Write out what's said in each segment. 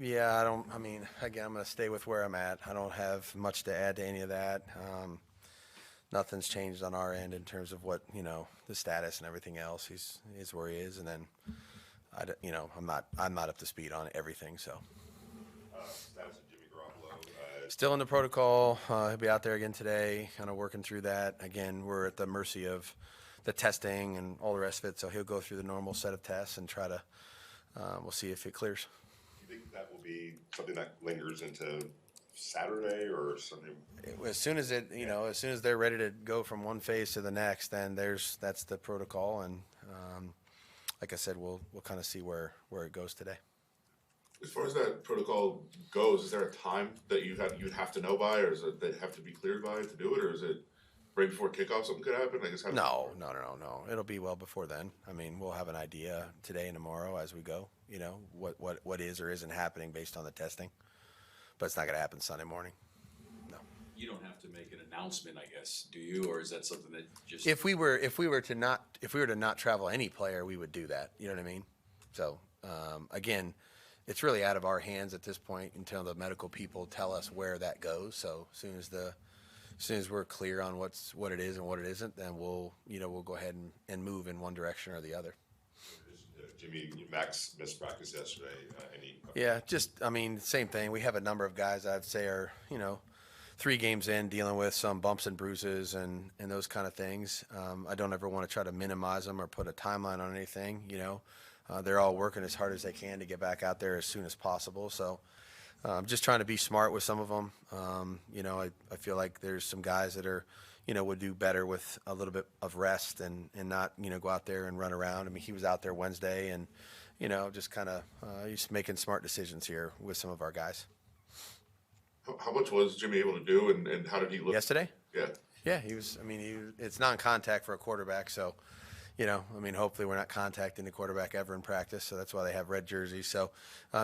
Yeah, I mean, again, I'm going to stay with where I'm at. I don't have much to add to any of that. Nothing's changed on our end in terms of what, the status and everything else. He's where he is. And then, I'm not up to speed on everything. So Status of Jimmy Garoppolo. still in the protocol. He'll be out there again today, kind of working through that. Again, we're at the mercy of the testing and all the rest of it. So he'll go through the normal set of tests and try to, we'll see if it clears. Do you think that will be something that lingers into Saturday or Sunday? As soon as as soon as they're ready to go from one phase to the next, then that's the protocol, and like I said, we'll kind of see where it goes today. As far as that protocol goes, is there a time that you'd have to know by, or is it they have to be cleared by to do it, or is it right before kickoff something could happen? I guess No. It'll be well before then. I mean, we'll have an idea today and tomorrow as we go. What is or isn't happening based on the testing, but it's not going to happen Sunday morning. No. You don't have to make an announcement, I guess, do you? Or is that something that just If we were to not travel any player, we would do that. You know what I mean? So again, it's really out of our hands at this point until the medical people tell us where that goes. So as soon as we're clear on what it is and what it isn't, then we'll go ahead and move in one direction or the other. Jimmy, Max missed practice yesterday. Yeah, same thing. We have a number of guys I'd say are 3 games in dealing with some bumps and bruises and those kind of things. I don't ever want to try to minimize them or put a timeline on anything. They're all working as hard as they can to get back out there as soon as possible. So just trying to be smart with some of them. I feel like there's some guys that are, would do better with a little bit of rest and not, go out there and run around. I mean, he was out there Wednesday and, just kind of just making smart decisions here with some of our guys. How much was Jimmy able to do, and how did he look Yesterday? Yeah. Yeah, it's non-contact for a quarterback, so, hopefully we're not contacting the quarterback ever in practice, so that's why they have red jerseys. So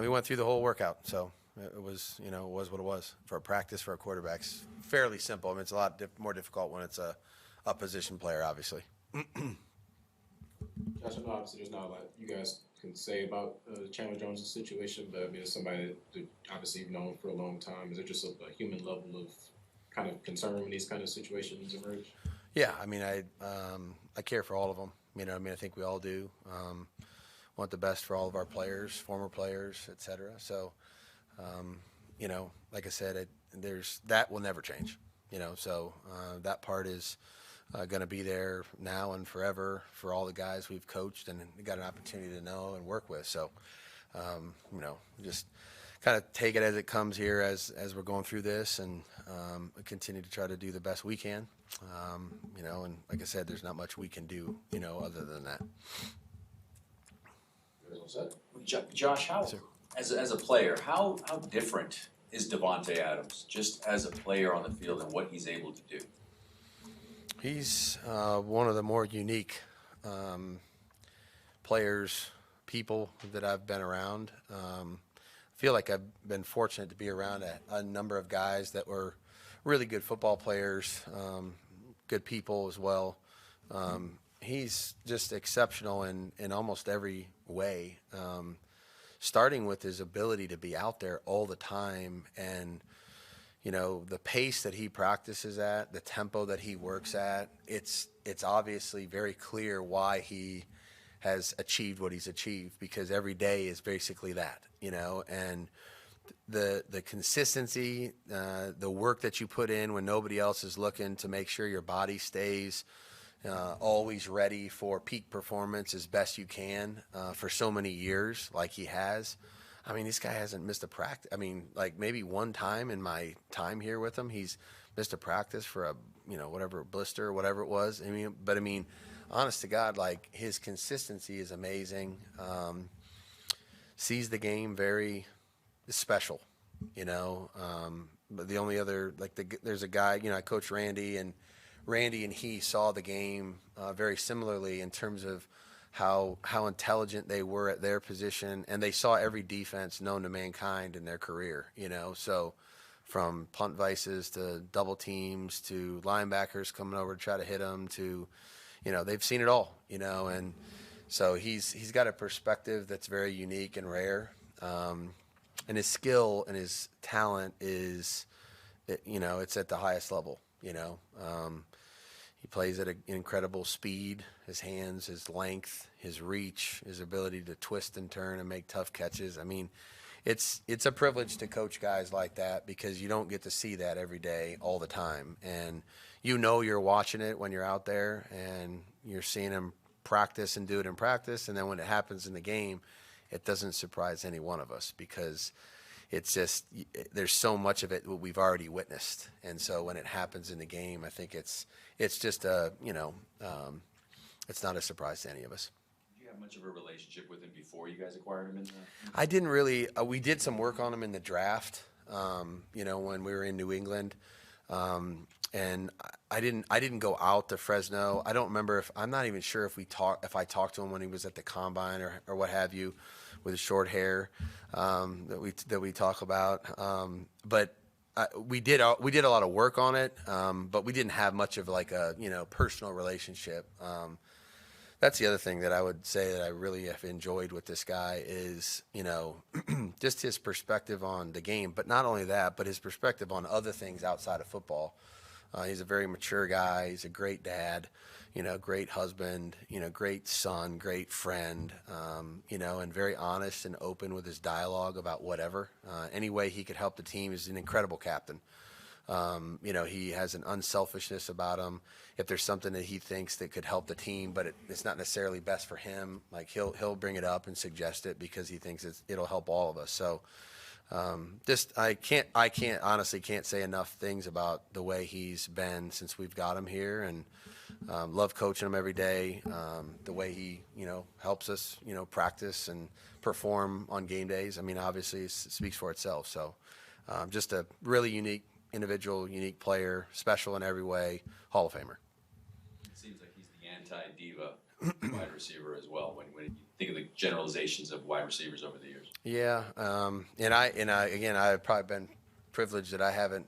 he went through the whole workout, so it was, it was what it was. For a practice for a quarterback, it's fairly simple. I mean, it's a lot more difficult when it's a position player, obviously. Josh, I know obviously there's not a lot you guys can say about Chandler Jones' situation, but I mean, as somebody that obviously you've known for a long time, is there just a human level of kind of concern when these kind of situations emerge? Yeah, I mean, I care for all of them. I think we all do. Want the best for all of our players, former players, et cetera. So, like I said, that will never change. So that part is going to be there now and forever for all the guys we've coached and got an opportunity to know and work with. So, just kind of take it as it comes here as we're going through this and continue to try to do the best we can. And like I said, there's not much we can do, other than that. Josh, how as a player, how different is Davante Adams just as a player on the field and what he's able to do? He's one of the more unique people that I've been around. I feel like I've been fortunate to be around a number of guys that were really good football players, good people as well. He's just exceptional in almost every way, starting with his ability to be out there all the time and the pace that he practices at, the tempo that he works at. It's obviously very clear why he has achieved what he's achieved, because every day is basically that, and the consistency, the work that you put in when nobody else is looking to make sure your body stays always ready for peak performance as best you can for so many years like he has. I mean, this guy hasn't missed a practice. I mean, like maybe one time in my time here with him, he's missed a practice for a, whatever, blister or whatever it was. But honest to God, like his consistency is amazing. Sees the game very special, But the only other, there's a guy, I coach Randy, and Randy and he saw the game very similarly in terms of how intelligent they were at their position, and they saw every defense known to mankind in their career, So from punt vices to double teams to linebackers coming over to try to hit them to, they've seen it all, And so he's got a perspective that's very unique and rare. and his skill and his talent is, it's at the highest level. He plays at an incredible speed. His hands, his length, his reach, his ability to twist and turn and make tough catches. I mean, it's a privilege to coach guys like that because you don't get to see that every day all the time. And you're watching it when you're out there and you're seeing him practice and do it in practice. And then when it happens in the game, it doesn't surprise any one of us because it's just there's so much of it we've already witnessed. And so when it happens in the game, I think it's just it's not a surprise to any of us. Did you have much of a relationship with him before you guys acquired him? I didn't really. We did some work on him in the draft. When we were in New England, and I didn't go out to Fresno. I don't remember I'm not even sure if I talked to him when he was at the combine or what have you, with his short hair that we talk about. But we did a lot of work on it, but we didn't have much of like a personal relationship. That's the other thing that I would say that I really have enjoyed with this guy is, just his perspective on the game. But not only that, but his perspective on other things outside of football. He's a very mature guy. He's a great dad, great husband, great son, great friend, and very honest and open with his dialogue about whatever. Any way he could help the team. He's an incredible captain. He has an unselfishness about him. If there's something that he thinks that could help the team, but it's not necessarily best for him, like he'll bring it up and suggest it because he thinks it'll help all of us. So, I honestly can't say enough things about the way he's been since we've got him here, and love coaching him every day. The way he, helps us, practice and perform on game days. I mean, obviously it speaks for itself. So, just a really unique individual, unique player, special in every way, Hall of Famer. It seems like he's the anti-diva wide receiver as well. When you think of the generalizations of wide receivers over the years. Yeah, and I've probably been privileged that I haven't,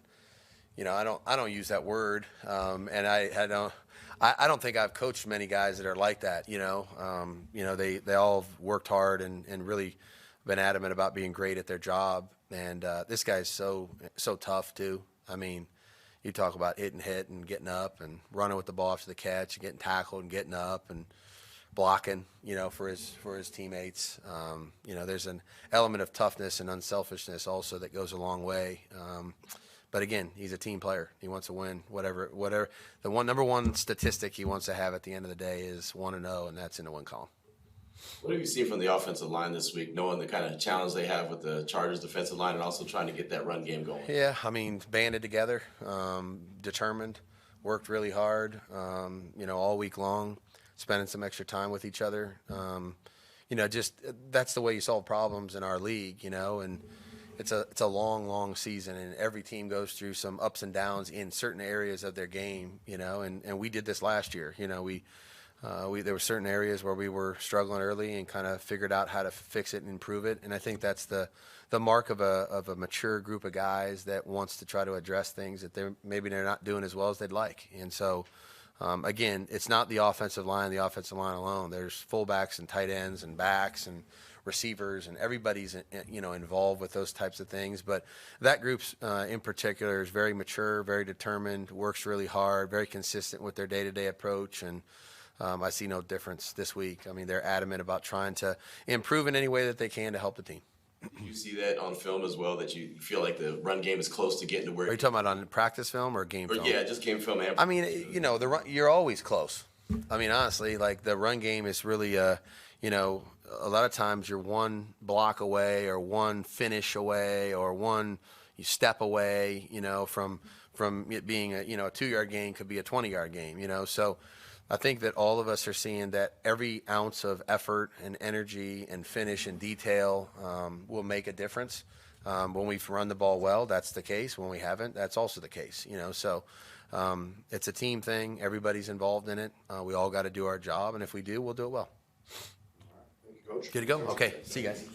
I don't use that word, and I don't think I've coached many guys that are like that. They all have worked hard and really been adamant about being great at their job. And this guy's so tough too. I mean, you talk about hit and getting up and running with the ball after the catch, and getting tackled and getting up and blocking, for his teammates. There's an element of toughness and unselfishness also that goes a long way. But again, he's a team player. He wants to win. Whatever. The number one statistic he wants to have at the end of the day is 1-0, and that's in the win column. What have you seen from the offensive line this week, knowing the kind of challenge they have with the Chargers defensive line and also trying to get that run game going? Yeah, I mean, banded together, determined, worked really hard, all week long, spending some extra time with each other. Just that's the way you solve problems in our league, and it's a long season, and every team goes through some ups and downs in certain areas of their game, and we did this last year. There were certain areas where we were struggling early and kind of figured out how to fix it and improve it. And I think that's the mark of a mature group of guys that wants to try to address things that they're not doing as well as they'd like. And so, again, it's not the offensive line alone. There's fullbacks and tight ends and backs and receivers, and everybody's involved with those types of things. But that group's in particular is very mature, very determined, works really hard, very consistent with their day-to-day approach, and I see no difference this week. I mean, they're adamant about trying to improve in any way that they can to help the team. Did you see that on film as well, that you feel like the run game is close to getting to where? Are you talking about on practice film or game film? Yeah, just game film. I mean, the run, you're always close. I mean, honestly, like the run game is really, a lot of times you're one block away or one finish away or one step away, from it being a 2-yard gain could be a 20-yard game, So I think that all of us are seeing that every ounce of effort and energy and finish and detail will make a difference. When we've run the ball well, that's the case. When we haven't, that's also the case. So it's a team thing. Everybody's involved in it. We all got to do our job, and if we do, we'll do it well. Thank you, Coach. Good to go? Okay. See you guys.